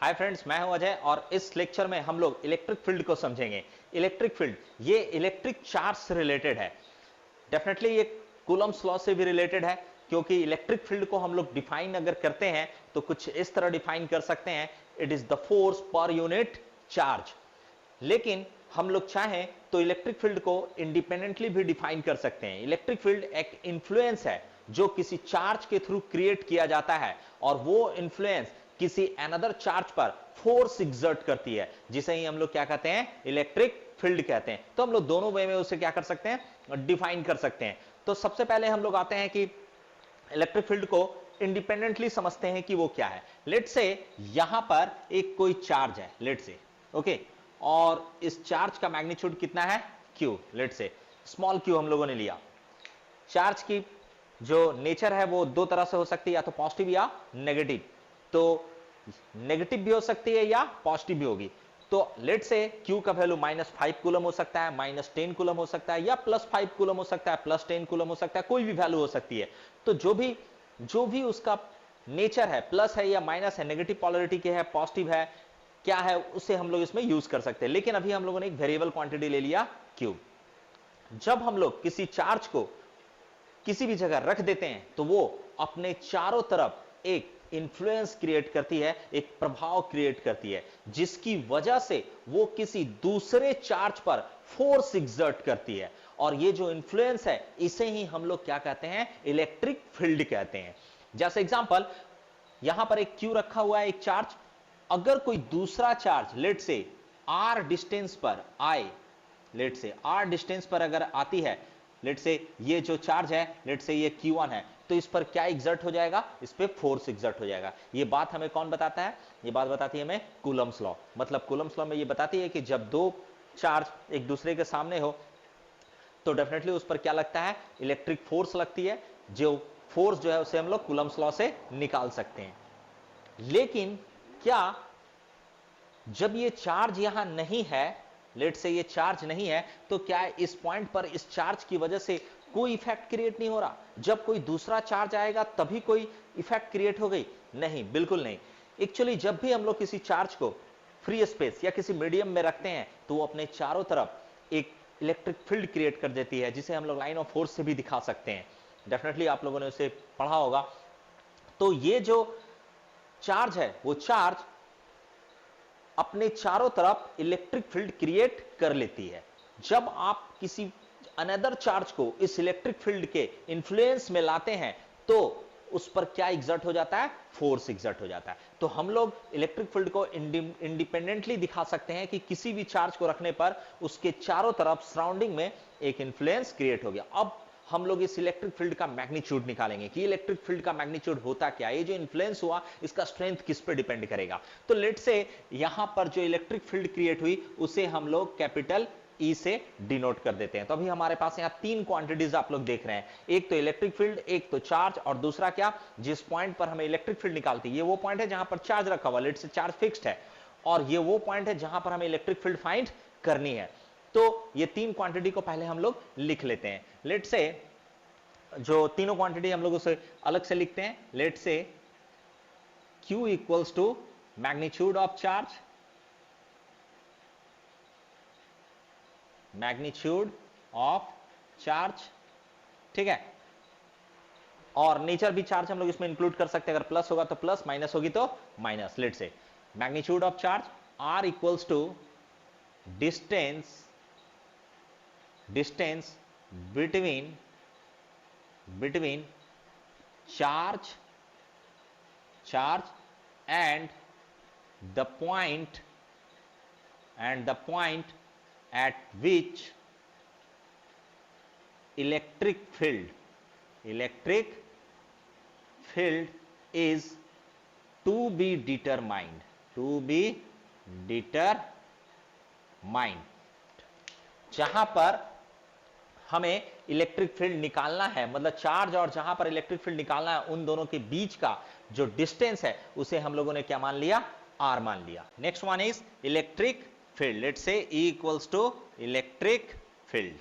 Hi friends, मैं हूं अजय और इस लेक्चर में हम लोग इलेक्ट्रिक फील्ड को समझेंगे। इलेक्ट्रिक फील्ड ये इलेक्ट्रिक चार्ज से रिलेटेड है। डेफिनेटली ये कूलम्ब्स लॉ से भी रिलेटेड है, क्योंकि इलेक्ट्रिक फील्ड को हम लोग डिफाइन अगर करते हैं तो कुछ इस तरह डिफाइन कर सकते हैं, it is the force per unit charge. लेकिन हम लोग चाहें तो इलेक्ट्रिक फील्ड को इंडिपेंडेंटली भी डिफाइन कर सकते हैं। इलेक्ट्रिक फील्ड एक इन्फ्लुएंस है जो किसी चार्ज के थ्रू क्रिएट किया जाता है और वो इन्फ्लुएंस किसी अनदर चार्ज पर फोर्स एग्जर्ट करती है, जिसे ही हम लोग क्या कहते हैं, इलेक्ट्रिक फील्ड कहते हैं। तो हम लोग दोनों वे में उसे क्या कर सकते हैं, डिफाइन कर सकते हैं। तो सबसे पहले हम लोग आते हैं कि इलेक्ट्रिक फील्ड को इंडिपेंडेंटली समझते हैं कि वो क्या है। लेट से यहां पर एक कोई चार्ज है, लेट से ओके, और इस चार्ज का मैग्नीट्यूड कितना है, Q। लेट से स्मॉल q हम लोगों ने लिया। चार्ज की जो नेचर है वो दो तरह से हो सकती है, या तो पॉजिटिव या नेगेटिव। तो नेगेटिव भी हो सकती है या पॉजिटिव भी होगी। तो लेट से Q का वैल्यू -5 कूलम हो सकता है, -10 कूलम हो सकता है, या +5 कूलम हो सकता है, +10 कूलम हो सकता है, कोई भी वैल्यू हो सकती है। तो जो भी उसका नेचर है, प्लस है या माइनस है, नेगेटिव पॉलरिटी के है, पॉजिटिव है, क्या है, उसे हम लोग इसमें यूज कर सकते हैं। लेकिन अभी हम लोगों ने एक वेरिएबल क्वांटिटी ले लिया Q। जब हम लोग किसी चार्ज को किसी भी जगह रख देते हैं तो वो अपने चारों तरफ एक इंफ्लुएंस क्रिएट करती है, एक प्रभाव क्रिएट करती है, जिसकी वजह से वो किसी दूसरे चार्ज पर फोर्स एग्जर्ट करती है। और ये जो इंफ्लुएंस है इसे ही हम लोग क्या कहते हैं, इलेक्ट्रिक फील्ड कहते हैं। जैसे एग्जांपल, यहां पर एक Q रखा हुआ है, एक चार्ज। अगर कोई दूसरा चार्ज लेट से r डिस्टेंस पर आए, लेट से r डिस्टेंस पर अगर आती है, लेट से ये जो चार्ज है, लेट से ये Q1 है, तो इस पर क्या एग्जर्ट हो जाएगा, इस पे फोर्स एग्जर्ट हो जाएगा। ये बात हमें कौन बताता है, ये बात बताती है हमें कूलम्ब्स लॉ। मतलब कूलम्ब्स लॉ में ये बताती है कि जब दो चार्ज एक दूसरे के सामने हो तो डेफिनेटली उस पर क्या लगता है, इलेक्ट्रिक फोर्स लगती है। जो फोर्स जो है उसे हम लोग कूलम्ब्स लॉ से निकाल सकते हैं। लेकिन क्या जब ये चार्ज यहां नहीं है, लेट से ये चार्ज नहीं है, तो क्या इस पॉइंट पर इस चार्ज की वजह से कोई इफेक्ट क्रिएट नहीं हो रहा? जब कोई दूसरा चार्ज आएगा तभी कोई इफेक्ट क्रिएट हो गई? नहीं, बिल्कुल नहीं। एक्चुअली जब भी हम लोग किसी चार्ज को फ्री स्पेस या किसी मीडियम में रखते हैं तो वो अपने चारों तरफ एक इलेक्ट्रिक फील्ड क्रिएट कर देती है, जिसे हम लोग लाइन ऑफ फोर्स से भी दिखा सकते हैं। डेफिनेटली आप लोगों ने उसे पढ़ा होगा। तो ये जो चार्ज है वो चार्ज अपने चारों तरफ इलेक्ट्रिक फील्ड क्रिएट कर लेती है। जब आप किसी अनदर चार्ज को इस इलेक्ट्रिक फील्ड के इंफ्लुएंस में लाते हैं तो उस पर क्या एग्जर्ट हो जाता है, फोर्स एग्जर्ट हो जाता है। तो हम लोग इलेक्ट्रिक फील्ड को इंडिपेंडेंटली दिखा सकते हैं कि किसी भी चार्ज को रखने पर उसके चारों तरफ सराउंडिंग में एक इंफ्लुएंस क्रिएट हो गया। अब हम लोग इस इलेक्ट्रिक फील्ड का मैग्नीट्यूड निकालेंगे कि इलेक्ट्रिक फील्ड का मैग्नीट्यूड होता क्या, ये जो इन्फ्लुएंस हुआ इसका स्ट्रेंथ किस पे डिपेंड करेगा। तो लेट से यहां पर जो इलेक्ट्रिक फील्ड क्रिएट हुई उसे हम लोग कैपिटल E से डिनोट कर देते हैं। तो अभी हमारे पास यहां तीन क्वांटिटीज आप लोग देख रहे हैं, एक तो इलेक्ट्रिक फील्ड, एक तो चार्ज, और दूसरा क्या, जिस पॉइंट पर हमें इलेक्ट्रिक फील्ड निकालती है, ये वो पॉइंट है जहां पर चार्ज रखा हुआ, लेट से चार्ज फिक्स्ड है, और ये वो पॉइंट है जहां पर हमें इलेक्ट्रिक फील्ड फाइंड करनी है। तो ये तीन क्वांटिटी को पहले हम लोग लिख लेते हैं। लेट से जो तीनों क्वांटिटी हम लोग उसे अलग से लिखते हैं। Let say Q equals to magnitude of charge, magnitude of charge, ठीक है। और नेचर भी चार्ज हम लोग इसमें इंक्लूड कर सकते हैं, अगर प्लस होगा तो प्लस, माइनस होगी तो minus. Let say magnitude of charge R equals to distance between charge and the point at which electric field is to be determined, जहां पर हमें इलेक्ट्रिक फील्ड निकालना है, मतलब चार्ज और जहां पर इलेक्ट्रिक फील्ड निकालना है उन दोनों के बीच का जो डिस्टेंस है उसे हम लोगों ने क्या मान लिया, R मान लिया। Next one is electric field. Let's say E equals to electric field,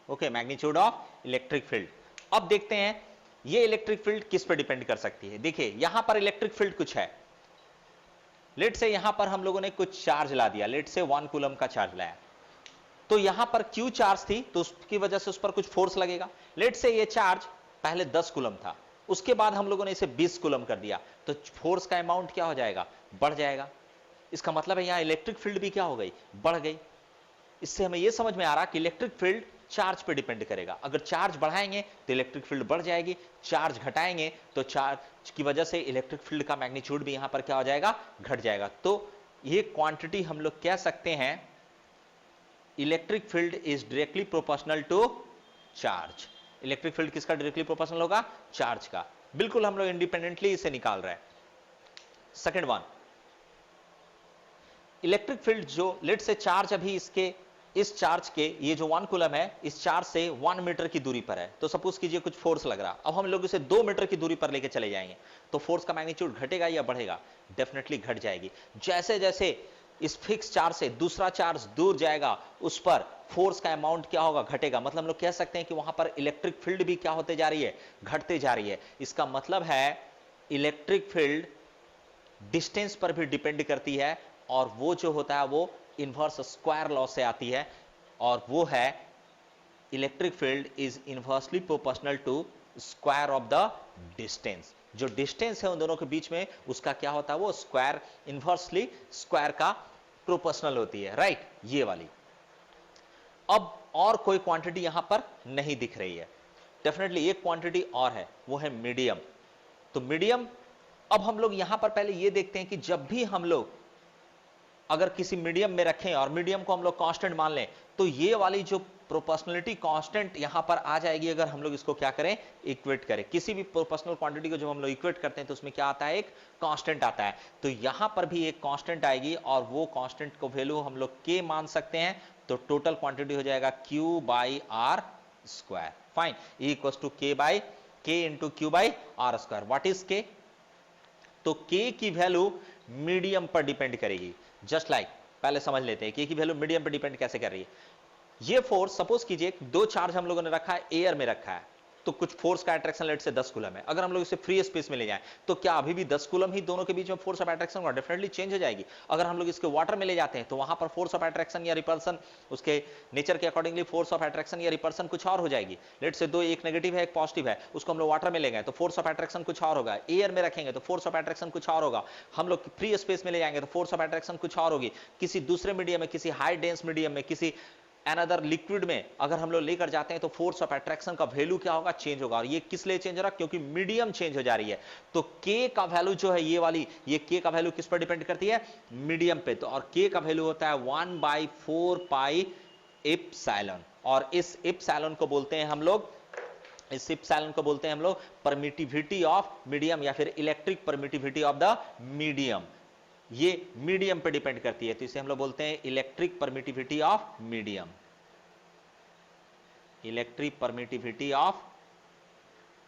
okay, magnitude of electric field. अब देखते हैं ये इलेक्ट्रिक फील्ड किस पर डिपेंड कर सकती है। देखिए यहां पर इलेक्ट्रिक फील्ड कुछ है, लेट से यहां पर हम लोगों ने कुछ चार्ज ला दिया, लेट से 1 कूलम का चार्ज लाया, तो यहां पर Q चार्ज थी तो उसकी वजह से उस पर कुछ फोर्स लगेगा। लेट से ये चार्ज पहले 10 कूलम था, उसके बाद हम लोगों ने इसे 20 कूलम कर दिया, तो फोर्स का अमाउंट क्या हो जाएगा, बढ़ जाएगा। इसका मतलब है यहां इलेक्ट्रिक फील्ड भी क्या हो गई, बढ़ गई। इससे हमें यह समझ में आ रहा कि इलेक्ट्रिक फील्ड चार्ज पे डिपेंड करेगा। अगर चार्ज बढ़ाएंगे तो इलेक्ट्रिक फील्ड बढ़ जाएगी, चार्ज घटाएंगे तो चार्ज की वजह से इलेक्ट्रिक फील्ड का मैग्नीट्यूड भी यहां पर क्या हो जाएगा, घट जाएगा। तो ये क्वांटिटी हम लोग कह सकते हैं electric field is directly proportional to charge. Electric field किसका डायरेक्टली प्रोपोर्शनल होगा, चार्ज का। बिल्कुल हम लोग इंडिपेंडेंटली इसे निकाल रहे हैं। सेकंड वन, इलेक्ट्रिक फील्ड जो लेट से चार्ज अभी इसके इस चार्ज के ये जो 1 कूलम है इस चार्ज से 1 मीटर की दूरी पर है, तो सपोज कीजिए कुछ फोर्स लग रहा, अब हम लोग इसे 2 मीटर की दूरी पर लेके चले जाएंगे, तो फोर्स का मैग्नीट्यूड घटेगा या बढ़ेगा, डेफिनेटली घट जाएगी। जैसे जैसे इस फिक्स चार्ज से दूसरा चार्ज दूर जाएगा उस पर फोर्स का अमाउंट क्या होगा, घटेगा। मतलब हम लोग कह सकते हैं कि वहां पर इलेक्ट्रिक फील्ड भी क्या होते जा रही है, घटते जा रही है। इसका मतलब है इलेक्ट्रिक फील्ड डिस्टेंस पर भी डिपेंड करती है, और वो जो होता है वो इनवर्स स्क्वायर लॉ से आती है, और वो है electric field is inversely proportional to square of the distance. जो डिस्टेंस है उन दोनों के बीच में उसका क्या होता है, वो स्क्वायर, इनवर्सली स्क्वायर का प्रोपोर्शनल होती है, राइट, ये वाली। अब और कोई क्वांटिटी यहां पर नहीं दिख रही है, डेफिनेटली एक क्वांटिटी और है, वो है मीडियम। तो मीडियम, अब हम लोग यहां पर पहले ये देखते हैं कि जब भी हम लोग अगर किसी मीडियम में रखें और मीडियम को हम लोग कांस्टेंट मान लें, तो ये वाली जो प्रोपोर्शनलिटी कांस्टेंट यहां पर आ जाएगी अगर हम लोग इसको क्या करें, इक्वेट करें। किसी भी प्रोपोर्शनल क्वांटिटी को जब हम लोग इक्वेट करते हैं तो उसमें क्या आता है, एक कांस्टेंट आता है। तो यहां पर भी एक कांस्टेंट आएगी और वो कांस्टेंट को वैल्यू हम लोग के मान सकते हैं, तो टोटल क्वांटिटी हो जाएगा Q by R square. Fine, E equals to K by K into Q by R square. What is K? तो K की वैल्यू मीडियम पर डिपेंड करेगी। जस्ट लाइक पहले समझ लेते हैं K की वैल्यू मीडियम पर डिपेंड कैसे कर रही है। ये फोर्स, सपोज कीजिए दो चार्ज हम लोगों ने रखा है, एयर में रखा है, तो कुछ फोर्स का अट्रैक्शन लेट से 10 कूलम है। अगर हम लोग इसे फ्री स्पेस में ले जाएं तो क्या अभी भी 10 कूलम ही दोनों के बीच में फोर्स ऑफ अट्रैक्शन होगा, डेफिनेटली चेंज हो जाएगी। अगर हम लोग इसके वाटर में ले जाते हैं तो वहां पर फोर्स ऑफ अट्रैक्शन या रिपल्सन उसके नेचर के अकॉर्डिंगली फोर्स ऑफ अट्रैक्शन या रिपल्सन कुछ और हो जाएगी। लेट से दो, एक नेगेटिव है एक पॉजिटिव है, उसको हम लोग वाटर में ले गए तो फोर्स ऑफ अट्रैक्शन कुछ और होगा, एयर में रखेंगे तो फोर्स ऑफ अट्रैक्शन कुछ और होगा, हम लोग फ्री स्पेस में ले जाएंगे तो फोर्स ऑफ अट्रैक्शन कुछ और होगी, किसी दूसरे मीडियम में, किसी हाई डेंस मीडियम में, किसी अनदर लिक्विड में अगर हम लोग लेकर जाते हैं तो फोर्स ऑफ अट्रैक्शन का वैल्यू क्या होगा, चेंज होगा। और ये किस लिए चेंज हो रहा है, क्योंकि मीडियम चेंज हो जा रही है। तो K का वैल्यू जो है ये वाली, ये K का वैल्यू किस पर डिपेंड करती है, मीडियम पे। तो और K का वैल्यू होता है 1/4 पाई एप्सिलॉन, और इस एप्सिलॉन को बोलते हैं हम लोग, इस एप्सिलॉन को बोलते हैं हम लोग परमिटिविटी ऑफ मीडियम या फिर electric permittivity of the medium. ये मीडियम पे डिपेंड करती है, तो इसे हम लोग बोलते हैं electric permittivity of medium, electric permittivity of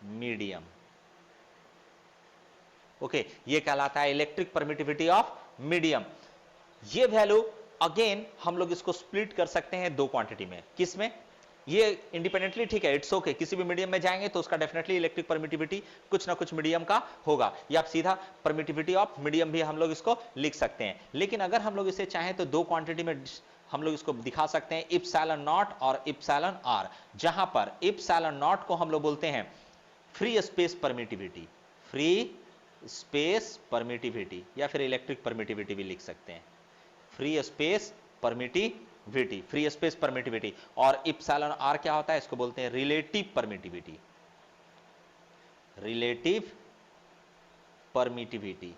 medium. Okay, ये कहलाता है इलेक्ट्रिक परमिटिविटी ऑफ मीडियम। ये वैल्यू अगेन हम लोग इसको स्प्लिट कर सकते हैं दो क्वांटिटी में। किस में, ये इंडिपेंडेंटली ठीक है, इट्स ओके, किसी भी मीडियम में जाएंगे तो उसका डेफिनेटली इलेक्ट्रिक परमिटिविटी कुछ ना कुछ मीडियम का होगा, या आप सीधा परमिटिविटी ऑफ मीडियम भी हम लोग इसको लिख सकते हैं। लेकिन अगर हम लोग इसे चाहें तो दो क्वांटिटी में हम लोग इसको दिखा सकते हैं, इप्सिलॉन नॉट और इप्सिलॉन आर, जहां पर इप्सिलॉन नॉट को हम लोग बोलते हैं free space permittivity, free space permittivity, या फिर इलेक्ट्रिक परमिटिविटी भी लिख सकते हैं, free space permittivity, free space permittivity. और इप्सिलॉन आर क्या होता है, इसको बोलते हैं relative permittivity, relative permittivity,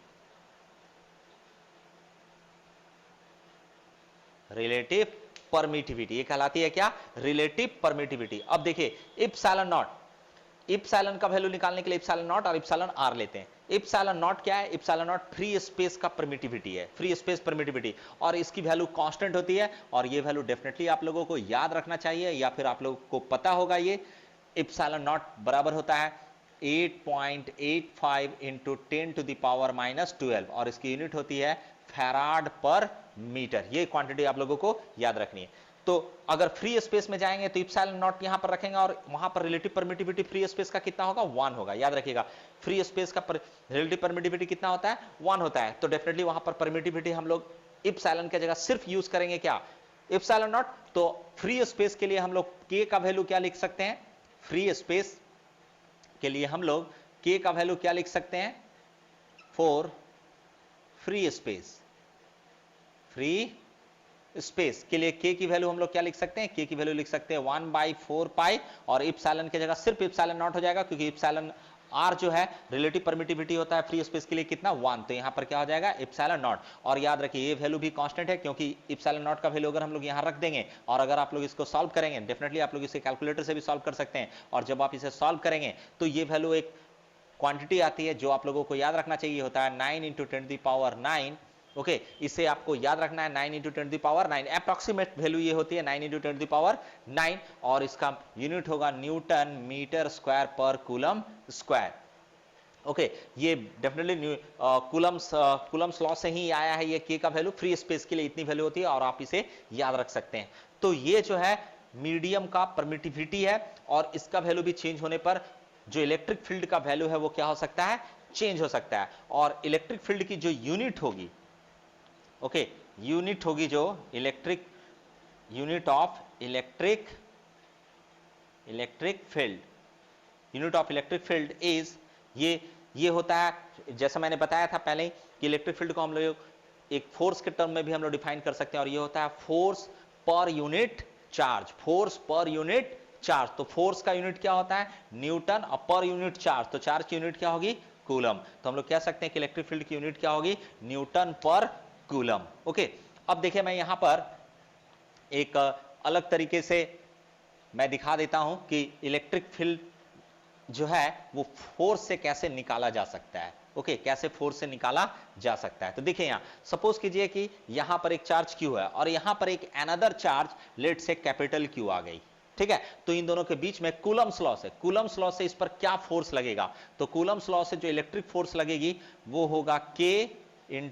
relative permittivity, ये कहलाती है क्या, रिलेटिव परमिटिविटी। अब देखिए इप्सिलॉन नॉट, इप्सिलॉन का वैल्यू निकालने के लिए इप्सिलॉन नॉट और इप्सिलॉन आर लेते हैं। इप्सिलॉन नॉट क्या है, इप्सिलॉन नॉट फ्री स्पेस का परमिटिविटी है, फ्री स्पेस परमिटिविटी, और इसकी वैल्यू कांस्टेंट होती है, और ये वैल्यू डेफिनेटली आप लोगों को याद रखना चाहिए, या फिर आप लोगों को पता होगा। ये इप्सिलॉन नॉट बराबर होता है 8.85 इंटू 10⁻⁻12, और इसकी यूनिट होती है फैराड पर मीटर। ये क्वांटिटी आप लोगों को याद रखनी है। तो अगर फ्री स्पेस में जाएंगे तो इप्सिलॉन नॉट यहां पर रखेंगे और वहां पर रिलेटिव परमिटिविटी फ्री स्पेस का कितना होगा 1 होगा। याद रखिएगा फ्री स्पेस का रिलेटिव परमिटिविटी कितना होता है 1 होता है। तो डेफिनेटली वहां पर परमिटिविटी हम लोग इप्सिलॉन की जगह सिर्फ यूज करेंगे क्या इप्सिलॉन नॉट। तो फ्री स्पेस के लिए हम लोग k का वैल्यू क्या लिख सकते हैं, फ्री स्पेस के लिए हम लोग k का वैल्यू क्या लिख सकते हैं for free space, free space के लिए k की वैल्यू हम लोग क्या लिख सकते हैं, k की वैल्यू लिख सकते हैं 1/4 पाई और इप्सिलॉन की जगह सिर्फ इप्सिलॉन नॉट हो जाएगा क्योंकि इप्सिलॉन r जो है रिलेटिव परमिटिविटी होता है फ्री स्पेस के लिए कितना 1, तो यहां पर क्या हो जाएगा इप्सिलॉन नॉट। और याद रखिए ये वैल्यू भी कांस्टेंट है क्योंकि इप्सिलॉन नॉट का वैल्यू अगर हम लोग यहां रख देंगे और अगर आप लोग इसको सॉल्व करेंगे डेफिनेटली आप लोग इसे कैलकुलेटर से भी सॉल्व कर सकते हैं और जब आप इसे सॉल्व करेंगे तो ये वैल्यू एक क्वांटिटी आती है जो आप लोगों को याद रखना चाहिए होता है 9 × 10⁻⁹। ओके इसे आपको याद रखना है 9 × 10⁻⁹, अप्रॉक्सीमेट वैल्यू ये होती है 9 × 10⁻⁹ और इसका यूनिट होगा न्यूटन मीटर स्क्वायर पर कूलम स्क्वायर। ओके ये डेफिनेटली कूलम्स लॉ से ही आया है ये k का वैल्यू, फ्री स्पेस के लिए इतनी वैल्यू होती है और आप इसे याद रख सकते हैं। तो ये जो है मीडियम का परमिटिविटी है और इसका वैल्यू भी चेंज होने पर जो इलेक्ट्रिक फील्ड का वैल्यू है वो क्या हो सकता है चेंज हो सकता है। और इलेक्ट्रिक फील्ड की जो यूनिट होगी ओके यूनिट होगी जो electric unit of electric field, unit of electric field is ये होता है जैसा मैंने बताया था पहले ही कि इलेक्ट्रिक फील्ड को हम लोग एक फोर्स के टर्म में भी हम लोग डिफाइन कर सकते हैं और ये होता है force per unit charge, force per unit charge. तो फोर्स का यूनिट क्या होता है न्यूटन और पर यूनिट चार्ज, तो चार्ज की यूनिट क्या होगी कूलम। तो हम लोग कह सकते हैं कि इलेक्ट्रिक फील्ड की यूनिट क्या होगी न्यूटन पर कूलम। ओके अब देखिए मैं यहां पर एक अलग तरीके से मैं दिखा देता हूं कि इलेक्ट्रिक फील्ड जो है वो फोर्स से कैसे निकाला जा सकता है। ओके कैसे फोर्स से निकाला जा सकता है। तो देखिए यहां सपोज कीजिए कि यहां पर एक चार्ज क्यू है और यहां पर एक अनदर चार्ज लेट से कैपिटल क्यू आ गई, ठीक है। तो इन दोनों के बीच में कूलम्स लॉ से, कूलम्स लॉ से इस पर क्या फोर्स लगेगा, तो कूलम्स लॉ से जो इलेक्ट्रिक फोर्स लगेगी वो होगा K ×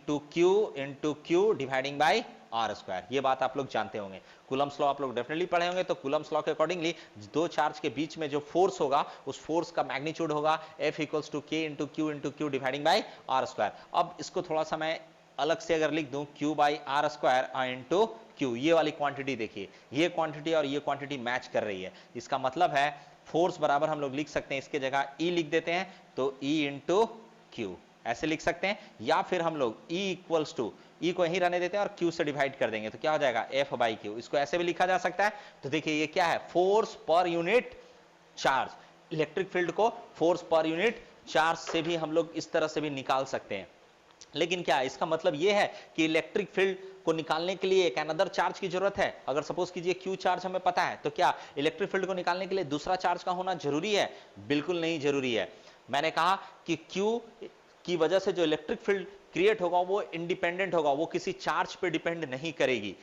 Q dividing by r²। ये बात आप लोग जानते होंगे, कूलम्स लॉ आप लोग डेफिनेटली पढ़े होंगे। तो कूलम्स लॉ के अकॉर्डिंगली दो चार्ज के बीच में जो फोर्स होगा उस फोर्स का मैग्नीट्यूड होगा F = K × Q dividing by r²। अब इसको थोड़ा सा मैं अलग से अगर लिख दूं Q/r² Q, ये वाली क्वांटिटी देखिए, ये क्वांटिटी और ये क्वांटिटी मैच कर रही है। इसका मतलब है फोर्स बराबर हम लोग लिख सकते हैं इसके जगह E लिख देते हैं तो E × Q ऐसे लिख सकते हैं, या फिर हम लोग E को यहीं रहने देते हैं और Q से डिवाइड कर देंगे तो क्या हो जाएगा F/Q। इसको ऐसे भी लिखा जा सकता है। तो देखिए ये क्या है force per unit charge, electric field को फोर्स पर यूनिट चार्ज से भी हम लोग इस तरह से भी निकाल सकते हैं। लेकिन क्या इसका मतलब यह है कि इलेक्ट्रिक फील्ड को निकालने के लिए एक अनदर चार्ज की जरूरत है। अगर सपोज कीजिए Q चार्ज हमें पता है तो क्या इलेक्ट्रिक फील्ड को निकालने के लिए दूसरा चार्ज का होना जरूरी है, बिल्कुल नहीं जरूरी है। मैंने कहा कि Q की वजह से जो इलेक्ट्रिक फील्ड क्रिएट होगा वो इंडिपेंडेंट होगा, वो किसी चार्ज पे डिपेंड नहीं करेगी।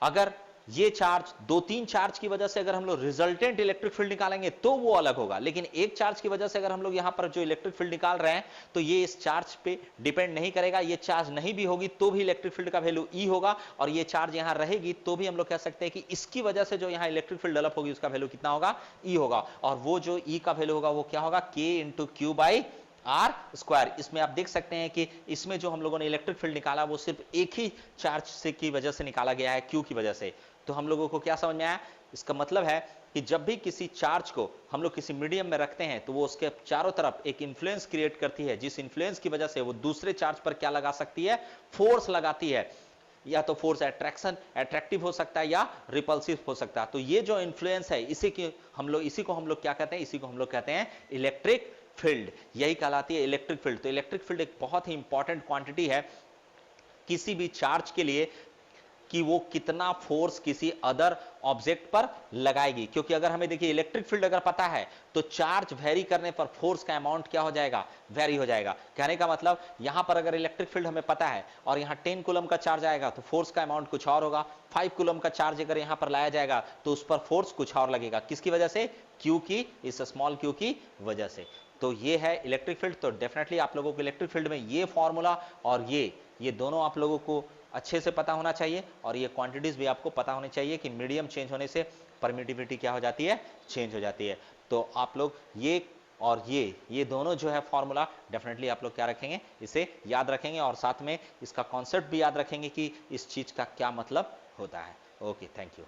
अगर ये चार्ज 2-3 चार्ज की वजह से अगर हम लोग रिजल्टेंट इलेक्ट्रिक फील्ड निकालेंगे तो वो अलग होगा, लेकिन एक चार्ज की वजह से अगर हम लोग यहां पर जो इलेक्ट्रिक फील्ड निकाल रहे हैं तो ये इस चार्ज पे डिपेंड नहीं करेगा। ये चार्ज नहीं भी होगी तो भी इलेक्ट्रिक फील्ड का वैल्यू E होगा, और ये चार्ज यहां रहेगी तो भी हम लोग कह सकते हैं कि इसकी वजह से जो यहां इलेक्ट्रिक फील्ड डेवलप होगी उसका वैल्यू कितना होगा E होगा, और वो जो E का वैल्यू होगा वो क्या होगा K × Q/r²। इसमें आप देख सकते हैं कि इसमें जो हम लोगों ने इलेक्ट्रिक फील्ड निकाला वो सिर्फ एक ही चार्ज से की वजह से निकाला गया है, Q की वजह से। तो हम लोगों को क्या समझ में आया, इसका मतलब है कि जब भी किसी चार्ज को हम लोग किसी मीडियम में रखते हैं तो वो उसके चारों तरफ एक इन्फ्लुएंस क्रिएट करती है, जिस इन्फ्लुएंस की वजह से वो दूसरे चार्ज पर क्या लगा सकती है, फोर्स लगाती है। या तो फोर्स अट्रैक्टिव हो सकता है या रिपल्सिव हो सकता है। तो ये जो इन्फ्लुएंस है इसी को हम लोग क्या कहते हैं, इसी को हम लोग कहते हैं इलेक्ट्रिक फील्ड, यही कहलाती है इलेक्ट्रिक फील्ड। तो इलेक्ट्रिक फील्ड एक बहुत ही इंपॉर्टेंट क्वांटिटी है किसी भी चार्ज के लिए कि वो कितना फोर्स किसी अदर ऑब्जेक्ट पर लगाएगी, क्योंकि अगर हमें देखिए इलेक्ट्रिक फील्ड अगर पता है तो चार्ज वेरी करने पर फोर्स का अमाउंट क्या हो जाएगा, वेरी हो जाएगा। कहने का मतलब यहां पर अगर इलेक्ट्रिक फील्ड हमें पता है और यहां 10 कूलम का चार्ज आएगा तो फोर्स का अमाउंट कुछ और होगा, 5 कूलम का चार्ज अगर यहां पर लाया जाएगा तो उस पर फोर्स कुछ और लगेगा, किसकी वजह से, Q की, इस स्मॉल q की वजह से। तो ये है इलेक्ट्रिक फील्ड। तो डेफिनेटली आप लोगों को इलेक्ट्रिक फील्ड में ये फॉर्मूला और ये दोनों आप लोगों को अच्छे से पता होना चाहिए और ये क्वांटिटीज भी आपको पता होनी चाहिए कि मीडियम चेंज होने से परमिटिविटी क्या हो जाती है, चेंज हो जाती है। तो आप लोग ये और ये दोनों जो है फॉर्मूला डेफिनेटली आप लोग क्या रखेंगे, इसे याद रखेंगे और साथ में इसका कॉन्सेप्ट भी याद रखेंगे कि इस चीज का क्या मतलब होता है। Okay, thank you.